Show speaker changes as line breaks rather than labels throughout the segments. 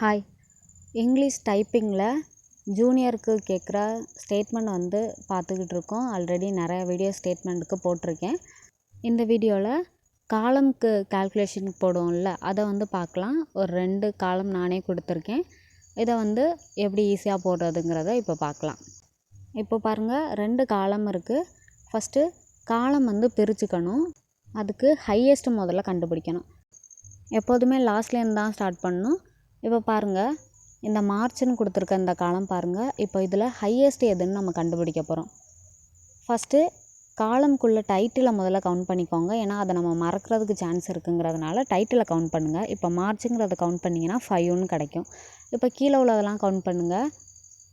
Hi English டைப்பிங்கில் ஜூனியருக்கு கேட்குற statement பார்த்துக்கிட்டு இருக்கோம். ஆல்ரெடி நிறைய வீடியோ ஸ்டேட்மெண்ட்டுக்கு போட்டிருக்கேன். இந்த வீடியோவில் காலம்க்கு கால்குலேஷனுக்கு போடுவோம்ல, அதை பார்க்கலாம். ஒரு 2 காலம் நானே கொடுத்துருக்கேன். இதை எப்படி ஈஸியாக போடுறதுங்கிறத இப்போ பார்க்கலாம். இப்போ பாருங்கள், 2 காலம் இருக்குது. ஃபஸ்ட்டு காலம் பிரிச்சுக்கணும். அதுக்கு ஹையஸ்ட் முதல்ல கண்டுபிடிக்கணும். எப்போதுமே லாஸ்ட்லேருந்து தான் ஸ்டார்ட் பண்ணணும். இப்போ பாருங்கள், இந்த மார்ச்னு கொடுத்துருக்க இந்த காலம் பாருங்கள். இப்போ இதில் ஹையஸ்ட் எதுன்னு நம்ம கண்டுபிடிக்க போகிறோம். ஃபஸ்ட்டு காலம்குள்ளே டைட்டிலை முதல்ல கவுண்ட் பண்ணிக்கோங்க. ஏன்னா அதை நம்ம மறக்கிறதுக்கு சான்ஸ் இருக்குங்கிறதுனால டைட்டிலை கவுண்ட் பண்ணுங்கள். இப்போ மார்ச்சுங்கிறத கவுண்ட் பண்ணிங்கன்னா 5ன்னு கிடைக்கும். இப்போ கீழே உள்ளதெல்லாம் கவுண்ட் பண்ணுங்கள்.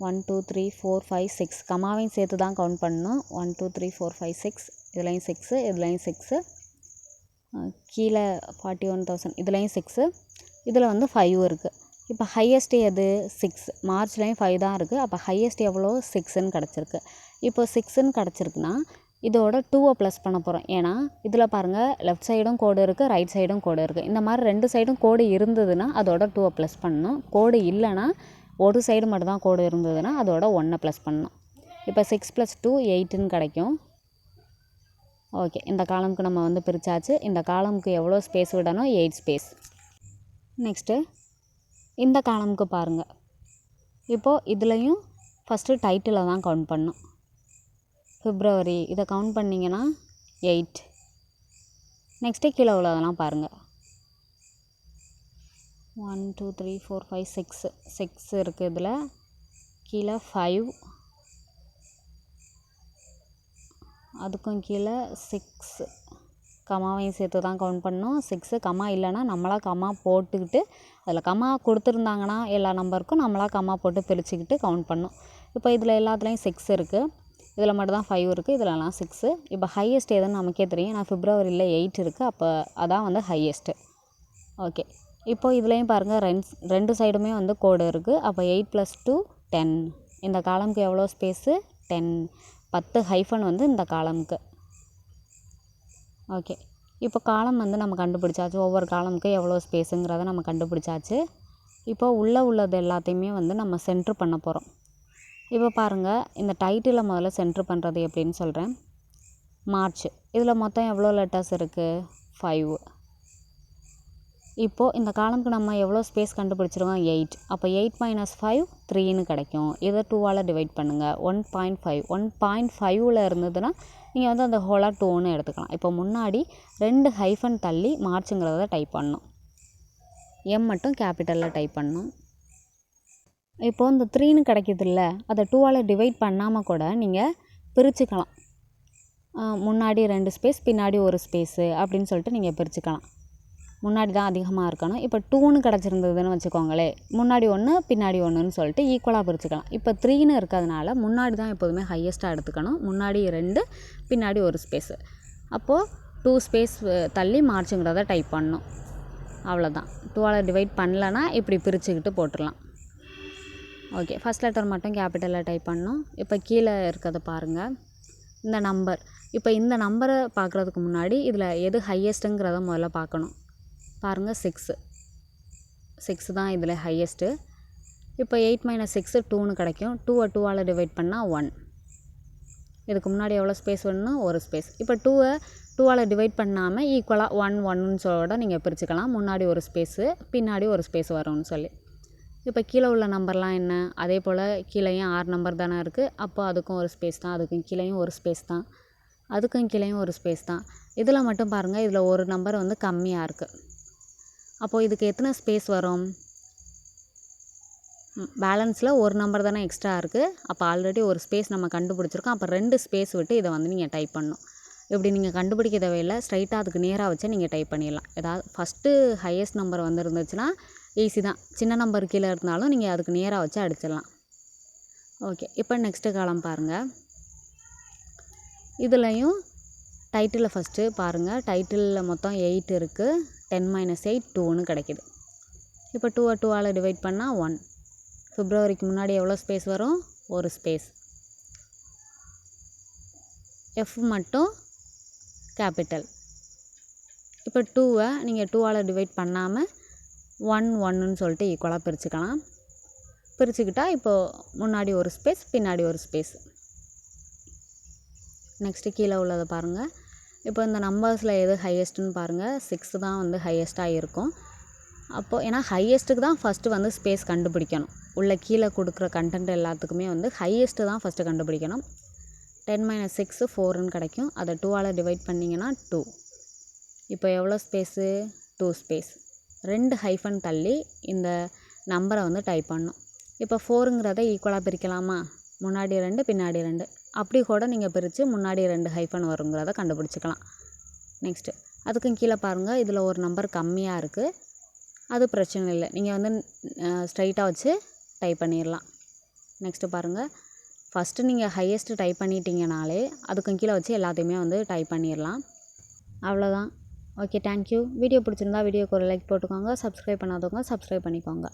1 2 3 4 5 6 கமாவையும் சேர்த்து தான் கவுண்ட் பண்ணணும். 1 2 3 4 5 6 இதுலேயும் 6 இதுலேயும் 6 கீழே 41,000 இதுலேயும் 6 இதில் 5 இருக்குது. இப்போ ஹையஸ்ட் எது? 6. மார்ச்லேயும் 5 தான் இருக்குது. அப்போ ஹையஸ்ட் எவ்வளோ? 6ன்னு கிடச்சிருக்கு. இப்போ 6ன்னு கிடச்சிருக்குன்னா இதோட 2 ப்ளஸ் பண்ண போகிறோம். ஏன்னா இதில் பாருங்கள், லெஃப்ட் சைடும் கோடு இருக்குது, ரைட் சைடும் கோடு இருக்குது. இந்த மாதிரி 2 சைடும் கோடு இருந்ததுன்னா அதோட 2 ப்ளஸ் பண்ணணும். கோடு இல்லைன்னா ஒரு சைடு மட்டும் தான் கோடு இருந்ததுன்னா அதோட 1 ப்ளஸ் பண்ணணும். இப்போ 6 + 2 8ன்னு கிடைக்கும். ஓகே, இந்த காலமுக்கு நம்ம பிரித்தாச்சு. இந்த காலமுக்கு எவ்வளோ ஸ்பேஸ் விடணும்? 8 ஸ்பேஸ். நெக்ஸ்ட்டு இந்த காலமுக்கு பாருங்கள். இப்போது இதுலேயும் ஃபஸ்ட்டு டைட்டிலை தான் கவுண்ட் பண்ணணும். பிப்ரவரி இதை கவுண்ட் பண்ணிங்கன்னா 8. நெக்ஸ்ட்டு கீழே உள்ளதெல்லாம் பாருங்கள். 1 2 3 4 5 6 இருக்குது. இதில் கீழே 5, அதுக்கும் கீழே 6 கமாவையும் சேர்த்து தான் கவுண்ட் பண்ணணும். 6 கமா இல்லைன்னா நம்மளாக கமா போட்டுக்கிட்டு, அதில் கமா கொடுத்துருந்தாங்கன்னா எல்லா நம்பருக்கும் நம்மளாக கமா போட்டு பிரிச்சுக்கிட்டு கவுண்ட் பண்ணணும். இப்போ இதில் எல்லாத்துலேயும் 6 இருக்குது. இதில் மட்டும் தான் 5 இருக்குது. இதிலலாம் 6. இப்போ ஹையஸ்ட் எதுன்னு நமக்கே தெரியும். நான் பிப்ரவரியில் 8 இருக்குது. அப்போ அதான் ஹையஸ்ட்டு. ஓகே, இப்போது இதுலேயும் பாருங்கள், 2 சைடுமே கோடு இருக்குது. அப்போ 8 + 2 10. இந்த காலமுக்கு எவ்வளோ ஸ்பேஸு? 10. 10 ஹைஃபன் இந்த காலமுக்கு. ஓகே, இப்போ காலம் நம்ம கண்டுபிடிச்சாச்சு. ஒவ்வொரு காலமுக்கு எவ்வளோ ஸ்பேஸுங்கிறத நம்ம கண்டுபிடிச்சாச்சு. இப்போ உள்ளது எல்லாத்தையுமே நம்ம சென்ட்ரு பண்ண போகிறோம். இப்போ பாருங்கள், இந்த டைட்டிலை முதல்ல சென்ட்ரு பண்ணுறது எப்படின்னு சொல்கிறேன். மார்ச் இதில் மொத்தம் எவ்வளோ லெட்டர்ஸ் இருக்குது? 5. இப்போது இந்த காலமுக்கு நம்ம எவ்வளோ ஸ்பேஸ் கண்டுபிடிச்சிருக்கோம்? 8. அப்போ 8 - 5 3ன்னு கிடைக்கும். இதை 2ஆல் டிவைட் பண்ணுங்கள். 1.5 1.5ல் இருந்ததுன்னா நீங்கள் அந்த ஹோலாக 2ன்னு எடுத்துக்கலாம். இப்போ முன்னாடி 2 ஹைஃபன் தள்ளி மார்ச்சுங்கிறத டைப் பண்ணணும். எம் மட்டும் கேபிட்டலில் டைப் பண்ணணும். இப்போது இந்த 3ன்னு கிடைக்கிதில்ல, அதை 2ஆல் டிவைட் பண்ணாமல் கூட நீங்கள் பிரிச்சுக்கலாம். முன்னாடி 2 ஸ்பேஸ் பின்னாடி 1 ஸ்பேஸு அப்படின்னு சொல்லிட்டு நீங்கள் பிரிச்சுக்கலாம். முன்னாடி தான் அதிகமாக இருக்கணும். இப்போ 2ன்னு கிடச்சிருந்ததுன்னு வச்சுக்கோங்களேன், முன்னாடி 1 பின்னாடி 1ன்னு சொல்லிட்டு ஈக்குவலாக பிரிச்சுக்கலாம். இப்போ 3ன்னு இருக்கிறதுனால முன்னாடி தான் எப்போதுமே ஹையஸ்ட்டாக எடுத்துக்கணும். முன்னாடி 2 பின்னாடி 1 ஸ்பேஸு. அப்போது 2 ஸ்பேஸ் தள்ளி மார்ச்சுங்கிறத டைப் பண்ணணும். அவ்வளோதான். 2ஆல் டிவைட் பண்ணலன்னா இப்படி பிரிச்சுக்கிட்டு போட்டுடலாம். ஓகே, ஃபஸ்ட் லெட்டர் மட்டும் கேபிட்டலில் டைப் பண்ணணும். இப்போ கீழே இருக்கிறத பாருங்கள், இந்த நம்பர். இப்போ இந்த நம்பரை பார்க்குறதுக்கு முன்னாடி இதில் எது ஹையஸ்ட்டுங்கிறத முதல்ல பார்க்கணும். பாருங்கள், 6 தான் இதில் ஹையஸ்ட்டு. இப்போ 8 - 6 2ன்னு கிடைக்கும். 2வை 2ஆல் டிவைட் பண்ணால் 1. இதுக்கு முன்னாடி எவ்வளோ ஸ்பேஸ் வேணும்னா 1 ஸ்பேஸ். இப்போ 2வை 2ஆல் டிவைட் பண்ணாமல் ஈக்குவலாக 1 1ன்னு சொல்ல நீங்கள் பிரிச்சுக்கலாம். முன்னாடி 1 ஸ்பேஸு பின்னாடி 1 ஸ்பேஸ் வரும்னு சொல்லி. இப்போ கீழே உள்ள நம்பர்லாம் என்ன? அதே போல் கீழேயும் 6 நம்பர் தானே இருக்குது. அப்போ அதுக்கும் 1 ஸ்பேஸ் தான். அதுக்கும் கீழேயும் 1 ஸ்பேஸ் தான். அதுக்கும் கீழேயும் 1 ஸ்பேஸ் தான். இதில் மட்டும் பாருங்கள், இதில் ஒரு நம்பர் கம்மியாக இருக்குது. அப்போது இதுக்கு எத்தனை ஸ்பேஸ் வரும்? பேலன்ஸில் ஒரு நம்பர் தானே எக்ஸ்ட்ரா இருக்குது. அப்போ ஆல்ரெடி 1 ஸ்பேஸ் நம்ம கண்டுபிடிச்சிருக்கோம். அப்போ 2 ஸ்பேஸ் விட்டு இதை நீங்கள் டைப் பண்ணணும். இப்படி நீங்கள் கண்டுபிடிக்க தேவையில்லை, ஸ்ட்ரைட்டாக அதுக்கு நேராக வச்சு நீங்கள் டைப் பண்ணிடலாம். ஏதாவது ஃபஸ்ட்டு ஹையஸ்ட் நம்பர் இருந்துச்சுன்னா ஈஸி தான். சின்ன நம்பர் கீழே இருந்தாலும் நீங்கள் அதுக்கு நேராக வச்சு அடிச்சிடலாம். ஓகே, இப்போ நெக்ஸ்ட்டு காலம் பாருங்கள். இதுலேயும் டைட்டிலில் ஃபஸ்ட்டு பாருங்கள். டைட்டிலில் மொத்தம் 8 இருக்குது. 10 - 8 2ன்னு கிடைக்கிது. இப்போ 2வை 2ஆல் டிவைட் பண்ணால் 1. பிப்ரவரிக்கு முன்னாடி எவ்வளோ ஸ்பேஸ் வரும்? 1 ஸ்பேஸ். எஃப் மட்டும் கேபிட்டல். இப்போ 2வை நீங்கள் 2ஆல் டிவைட் பண்ணாமல் 1 1ன்னு சொல்லிட்டு ஈக்குவலாக பிரிச்சுக்கலாம். பிரிச்சுக்கிட்டா இப்போது முன்னாடி ஒரு ஸ்பேஸ் பின்னாடி ஒரு ஸ்பேஸ். நெக்ஸ்ட்டு கீழே உள்ளதை பாருங்கள். இப்போ இந்த நம்பர்ஸில் எது ஹையஸ்ட்டுன்னு பாருங்கள். 6 தான் வந்து ஹையஸ்ட்டாக இருக்கும். அப்போது ஏன்னா ஹையஸ்ட்டுக்கு தான் ஃபஸ்ட்டு வந்து ஸ்பேஸ் கண்டுபிடிக்கணும். உள்ள கீழே கொடுக்குற கண்டென்ட் எல்லாத்துக்குமே வந்து ஹையஸ்ட்டு தான் ஃபஸ்ட்டு கண்டுபிடிக்கணும். 10 - 6 4ன்னு கிடைக்கும். அதை 2ஆல் டிவைட் பண்ணிங்கன்னா 2. இப்போ எவ்வளோ ஸ்பேஸு? 2 ஸ்பேஸ். 2 ஹைஃபன் தள்ளி இந்த நம்பரை வந்து டைப் பண்ணணும். இப்போ 4ங்கிறத ஈக்குவலாக பிரிக்கலாமா? முன்னாடி 2 பின்னாடி 2 அப்படி கூட நீங்கள் பிரித்து முன்னாடி 2 ஹைஃபன் வருங்கிறத கண்டுபிடிச்சிக்கலாம். நெக்ஸ்ட்டு அதுக்கும் கீழே பாருங்கள், இதில் ஒரு நம்பர் கம்மியாக இருக்குது. அது பிரச்சனை இல்லை, நீங்கள் வந்து ஸ்ட்ரைட்டாக வச்சு டைப் பண்ணிடலாம். நெக்ஸ்ட்டு பாருங்கள், ஃபஸ்ட்டு நீங்கள் ஹையஸ்ட்டு டைப் பண்ணிட்டீங்கனாலே அதுக்கும் கீழே வச்சு எல்லாத்தையுமே வந்து டைப் பண்ணிடலாம். அவ்வளோதான். Okay, thank you. வீடியோ பிடிச்சிருந்தா வீடியோக்கு ஒரு லைக் போட்டுக்கோங்க. சப்ஸ்கிரைப் பண்ணாதவங்க சப்ஸ்கிரைப் பண்ணிக்கோங்க.